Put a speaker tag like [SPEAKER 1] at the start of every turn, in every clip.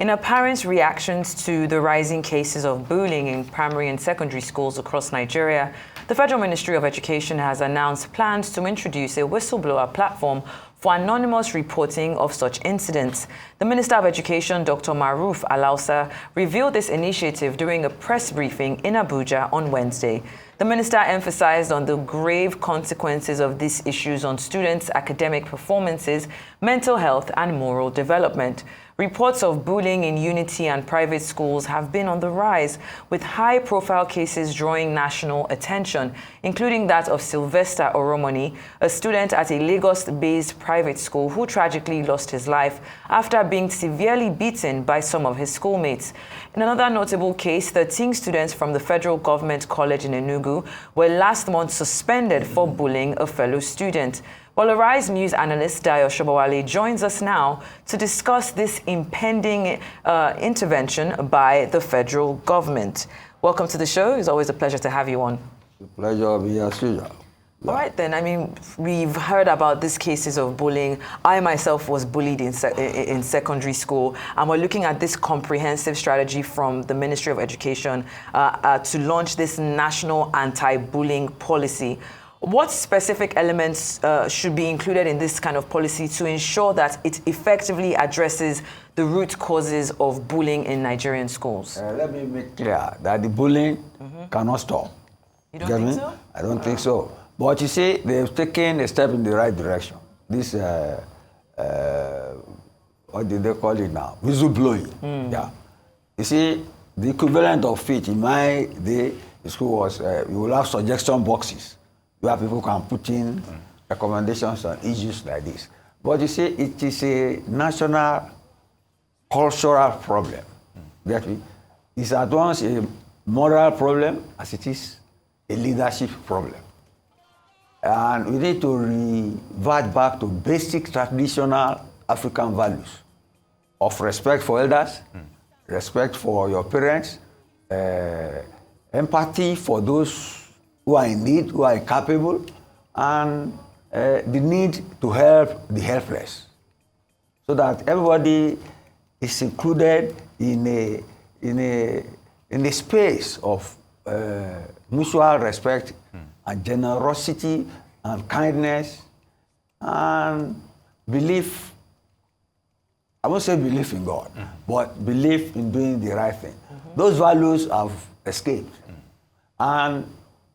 [SPEAKER 1] In apparent reactions to the rising cases of bullying in primary and secondary schools across Nigeria, the Federal Ministry of Education has announced plans to introduce a whistleblower platform for anonymous reporting of such incidents. The Minister of Education, Dr. Maruf Alausa, revealed this initiative during a press briefing in Abuja on Wednesday. The minister emphasized on the grave consequences of these issues on students' academic performances, mental health, and moral development. Reports of bullying in unity and private schools have been on the rise, with high-profile cases drawing national attention, including that of Sylvester Oromoni, a student at a Lagos-based private school who tragically lost his life after being severely beaten by some of his schoolmates. In another notable case, 13 students from the Federal Government College in Enugu were last month suspended for bullying a fellow student. Well, Arise News analyst Dayo Sobowale joins us now to discuss this impending intervention by the federal government. Welcome to the show. It's always a pleasure to have you on.
[SPEAKER 2] Pleasure being here, Suja.
[SPEAKER 1] All right, then. I mean, we've heard about these cases of bullying. I myself was bullied in secondary school, and we're looking at this comprehensive strategy from the Ministry of Education to launch this national anti-bullying policy. What specific elements should be included in this kind of policy to ensure that it effectively addresses the root causes of bullying in Nigerian schools?
[SPEAKER 2] Let me make clear that the bullying cannot stop.
[SPEAKER 1] You don't think so?
[SPEAKER 2] I don't think so. But you see, they've taken a step in the right direction. This, what do they call it now? Whistleblowing. Yeah. You see, the equivalent of it in my day, the school was, you will have suggestion boxes where people can put in recommendations on issues like this. But you see, it is a national cultural problem. Get me? It's at once a moral problem as it is a leadership problem. And we need to revert back to basic traditional African values of respect for elders, respect for your parents, empathy for those who are in need, who are incapable, and the need to help the helpless, so that everybody is included in a space of mutual respect and generosity and kindness and belief. I won't say belief in God, but belief in doing the right thing. Those values have escaped, and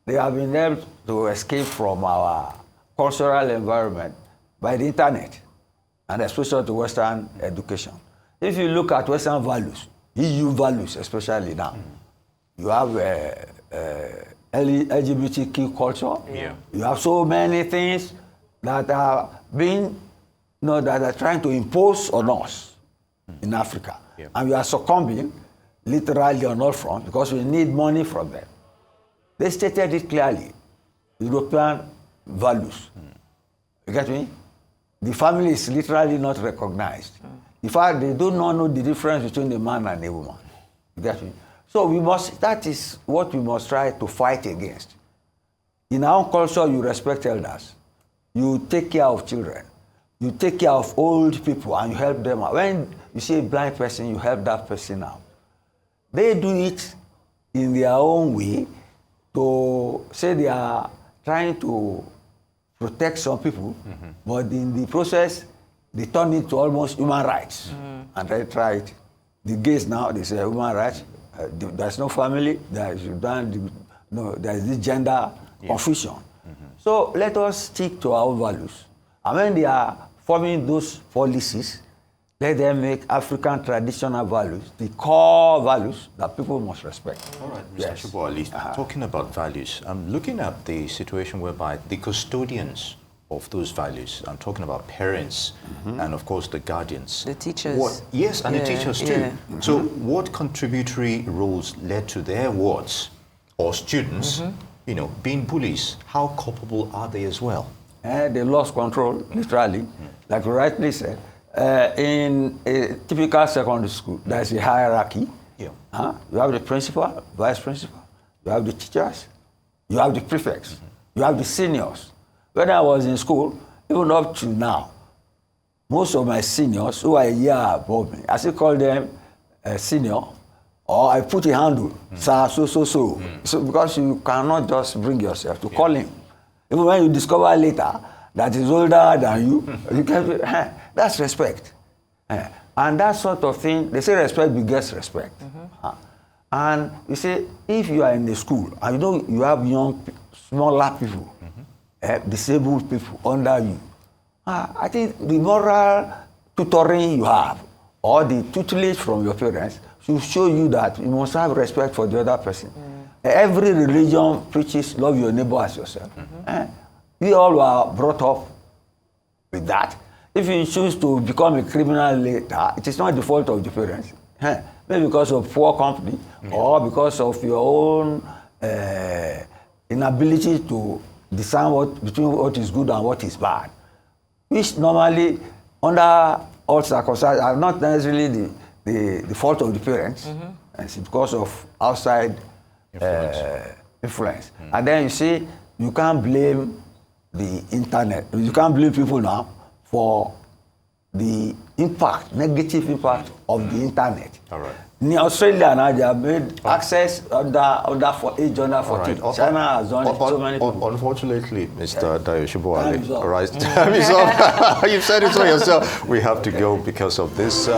[SPEAKER 2] they have been able to escape from our cultural environment by the internet, and especially to Western education. If you look at Western values, EU values especially now, you have LGBTQ culture. Yeah. You have so many things that are being, that are trying to impose on us in Africa. Yeah. And we are succumbing literally on all fronts because we need money from them. They stated it clearly, European values. You get me? The family is literally not recognized. In fact, they do not know the difference between a man and a woman. You get me? So that is what we must try to fight against. In our own culture, you respect elders. You take care of children. You take care of old people and you help them out. When you see a blind person, you help that person out. They do it in their own way to say they are trying to protect some people, but in the process, they turn it to almost human rights. And they try it. The gays now, they say human rights. There's no family, there's this gender confusion. So let us stick to our values. And when they are forming those policies, let them make African traditional values the core values that people must respect.
[SPEAKER 3] All right, Mr. Sobowale, talking about values, I'm looking at the situation whereby the custodians of those values, I'm talking about parents and, of course, the guardians.
[SPEAKER 1] The teachers.
[SPEAKER 3] Yes, and the teachers too. So what contributory roles led to their wards or students, being bullies? How culpable are they as well?
[SPEAKER 2] They lost control, literally. Like you rightly said. In a typical secondary school, there's a hierarchy. Yeah. You have the principal, vice principal, you have the teachers, you have the prefects, you have the seniors. When I was in school, even up to now, most of my seniors who are a year above me, I still call them senior, or I put a handle, sir, so because you cannot just bring yourself to call him. Even when you discover later that he's older than you, you can, that's respect. And that sort of thing, they say respect begets respect. And you say, if you are in the school, and you know you have young, smaller people, disabled people under you, I think the moral tutoring you have, or the tutelage from your parents, should show you that you must have respect for the other person. Every religion preaches love your neighbor as yourself. We all were brought up with that. If you choose to become a criminal later, it is not the fault of the parents. Maybe because of poor company, or because of your own inability to discern between what is good and what is bad, which normally, under all circumstances, are not necessarily the fault of the parents. It's because of outside influence. And then you see, you can't blame the internet. You can't blame people now for the impact, negative impact of the internet.
[SPEAKER 3] All right.
[SPEAKER 2] In Australia now, they have made access for age under 14. Right. China has done it so many people.
[SPEAKER 3] Unfortunately, Mr. Dayo Sobowale,
[SPEAKER 2] Time is up.
[SPEAKER 3] right? Time is up. You've said it so yourself. We have to go because of this.